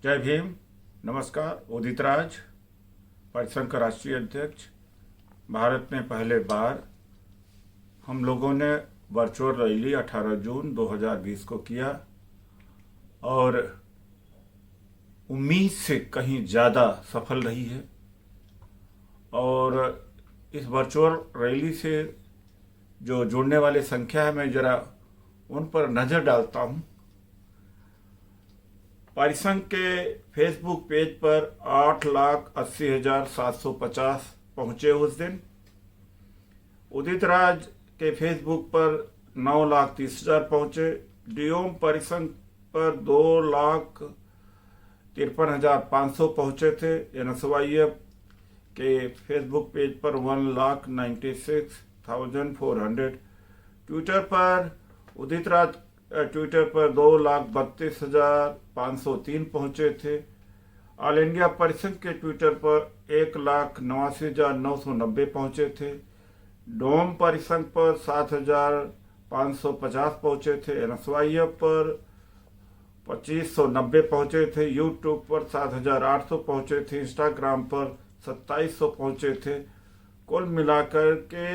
जय भीम। नमस्कार। उदित राज, परिसंघ का राष्ट्रीय अध्यक्ष। भारत में पहले बार हम लोगों ने वर्चुअल रैली 18 जून 2020 को किया और उम्मीद से कहीं ज़्यादा सफल रही है। और इस वर्चुअल रैली से जो जुड़ने वाले संख्या है, मैं ज़रा उन पर नज़र डालता हूँ। परिसंघ के फेसबुक पेज पर 8,80,750 पहुंचे उस दिन। उदित राज के फेसबुक पर 9,30,000 पहुंचे। डीओम परिसंघ पर 2,53,500 पहुंचे थे। एनएसवाईएफ के फेसबुक पेज पर 1,96,400। ट्विटर पर उदित राज ट्विटर पर 2,32,503 पहुंचे थे। ऑल इंडिया परिसंघ के ट्विटर पर 1,89,990 पहुंचे थे। डोम परिसंघ पर 7,550 पहुंचे थे। एनएसवाईएफ पर 2,590 पहुंचे थे। यूट्यूब पर 7,800 पहुंचे थे। इंस्टाग्राम पर 2,700 पहुंचे थे। कुल मिलाकर के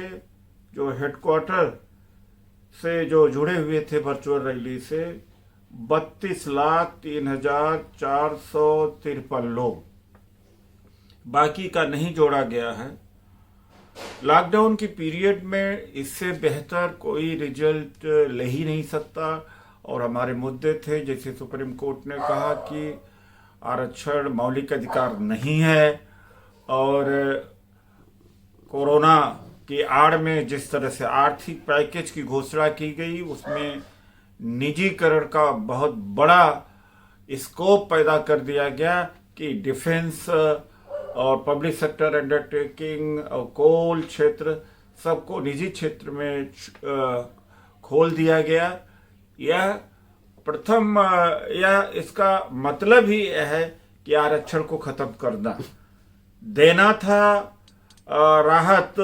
जो हेडक्वार्टर से जो जुड़े हुए थे वर्चुअल रैली से 32,03,453 लोग, बाकी का नहीं जोड़ा गया है। लॉकडाउन की पीरियड में इससे बेहतर कोई रिजल्ट ले ही नहीं सकता। और हमारे मुद्दे थे, जैसे सुप्रीम कोर्ट ने कहा कि आरक्षण मौलिक अधिकार नहीं है और कोरोना की आड़ में जिस तरह से आर्थिक पैकेज की घोषणा की गई, उसमें निजीकरण का बहुत बड़ा स्कोप पैदा कर दिया गया कि डिफेंस और पब्लिक सेक्टर अंडरटेकिंग और कोल क्षेत्र सबको निजी क्षेत्र में खोल दिया गया। यह प्रथम यह इसका मतलब ही है कि आरक्षण को खत्म करना देना था। राहत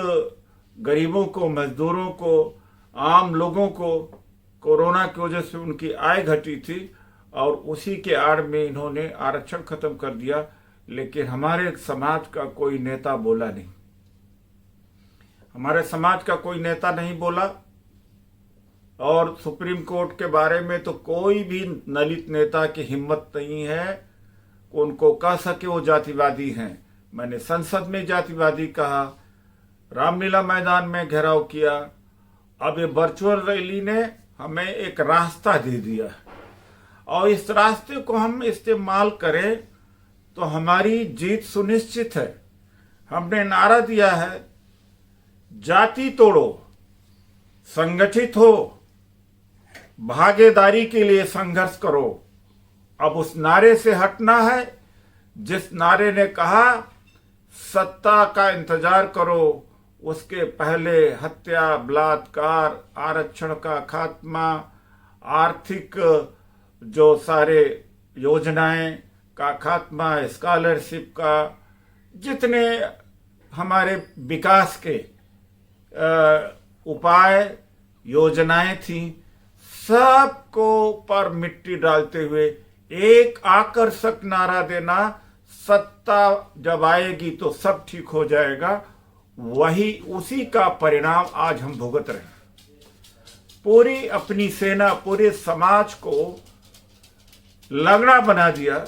गरीबों को, मजदूरों को, आम लोगों को कोरोना की वजह से उनकी आय घटी थी और उसी के आड़ में इन्होंने आरक्षण खत्म कर दिया। लेकिन हमारे समाज का कोई नेता बोला नहीं। हमारे समाज का कोई नेता नहीं बोला। और सुप्रीम कोर्ट के बारे में तो कोई भी दलित नेता की हिम्मत नहीं है उनको कह सके वो जातिवादी हैं। मैंने संसद में जातिवादी कहा, रामलीला मैदान में घेराव किया। अब ये वर्चुअल रैली ने हमें एक रास्ता दे दिया और इस रास्ते को हम इस्तेमाल करें तो हमारी जीत सुनिश्चित है। हमने नारा दिया है, जाति तोड़ो, संगठित हो, भागीदारी के लिए संघर्ष करो। अब उस नारे से हटना है जिस नारे ने कहा सत्ता का इंतजार करो, उसके पहले हत्या, बलात्कार, आरक्षण का खात्मा, आर्थिक जो सारे योजनाएं का खात्मा, स्कॉलरशिप का, जितने हमारे विकास के उपाय योजनाएं थी, सबको पर मिट्टी डालते हुए एक आकर्षक नारा देना, सत्ता जब आएगी तो सब ठीक हो जाएगा। वही उसी का परिणाम आज हम भुगत रहे हैं। पूरी अपनी सेना, पूरे समाज को लंगड़ा बना दिया,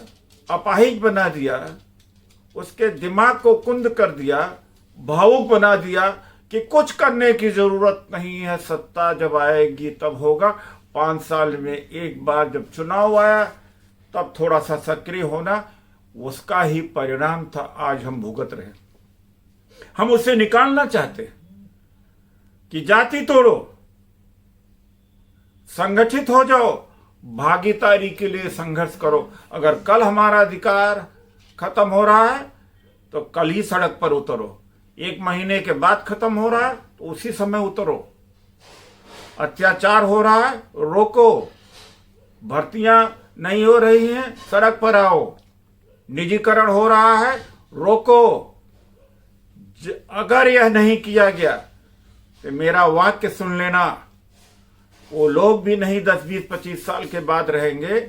अपाहिज बना दिया, उसके दिमाग को कुंद कर दिया, भावुक बना दिया कि कुछ करने की जरूरत नहीं है, सत्ता जब आएगी तब होगा। 5 साल में एक बार जब चुनाव आया तब थोड़ा सा सक्रिय होना, उसका ही परिणाम था आज हम भुगत रहे। हम उसे निकालना चाहते कि जाति तोड़ो, संगठित हो जाओ, भागीदारी के लिए संघर्ष करो। अगर कल हमारा अधिकार खत्म हो रहा है तो कल ही सड़क पर उतरो। 1 महीने के बाद खत्म हो रहा है तो उसी समय उतरो। अत्याचार हो रहा है, रोको। भर्तियां नहीं हो रही हैं, सड़क पर आओ। निजीकरण हो रहा है, रोको। अगर यह नहीं किया गया तो मेरा वाक्य सुन लेना, वो लोग भी नहीं 10, 20, 25 साल के बाद रहेंगे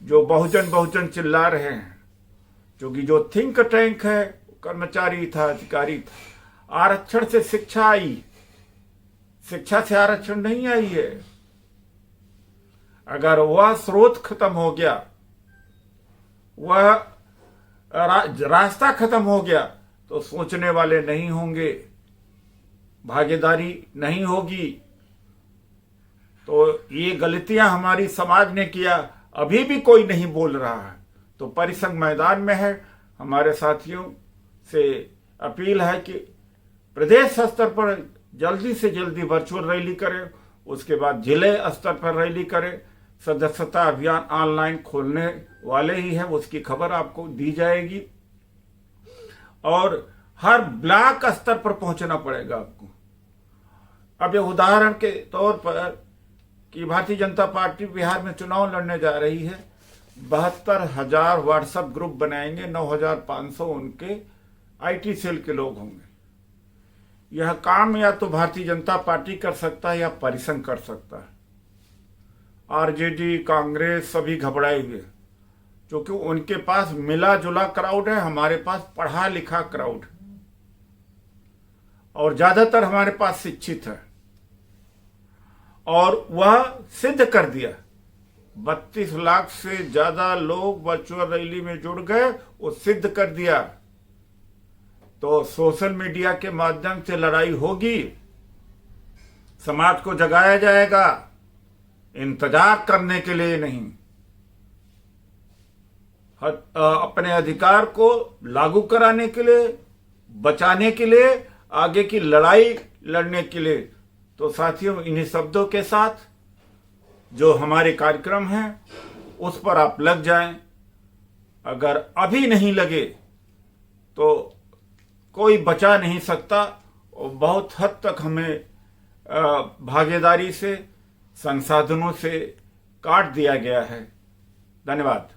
जो बहुजन बहुजन चिल्ला रहे हैं। क्योंकि जो थिंक टैंक है कर्मचारी था, अधिकारी था। आरक्षण से शिक्षा आई, शिक्षा से आरक्षण नहीं आई है। अगर वह स्रोत खत्म हो गया, वह रास्ता खत्म हो गया, तो सोचने वाले नहीं होंगे, भागीदारी नहीं होगी। तो ये गलतियां हमारी समाज ने किया, अभी भी कोई नहीं बोल रहा है। तो परिसंघ मैदान में है। हमारे साथियों से अपील है कि प्रदेश स्तर पर जल्दी से जल्दी वर्चुअल रैली करें, उसके बाद जिले स्तर पर रैली करें। सदस्यता अभियान ऑनलाइन खोलने वाले ही है, उसकी खबर आपको दी जाएगी। और हर ब्लॉक स्तर पर पहुंचना पड़ेगा आपको। अब ये उदाहरण के तौर पर कि भारतीय जनता पार्टी बिहार में चुनाव लड़ने जा रही है, 72,000 व्हाट्सएप ग्रुप बनाएंगे, 9,500 उनके IT सेल के लोग होंगे। यह काम या तो भारतीय जनता पार्टी कर सकता है या परिसंघ कर सकता है। RJD, कांग्रेस सभी घबराए हुए, क्योंकि उनके पास मिला जुला क्राउड है, हमारे पास पढ़ा लिखा क्राउड है, और ज्यादातर हमारे पास शिक्षित है। और वह सिद्ध कर दिया, 32 लाख से ज्यादा लोग वर्चुअल रैली में जुड़ गए, वो सिद्ध कर दिया। तो सोशल मीडिया के माध्यम से लड़ाई होगी, समाज को जगाया जाएगा, इंतजार करने के लिए नहीं। अपने अधिकार को लागू कराने के लिए, बचाने के लिए, आगे की लड़ाई लड़ने के लिए। तो साथियों, इन्हीं शब्दों के साथ जो हमारे कार्यक्रम हैं उस पर आप लग जाएं। अगर अभी नहीं लगे तो कोई बचा नहीं सकता, और बहुत हद तक हमें भागीदारी से, संसाधनों से काट दिया गया है। धन्यवाद।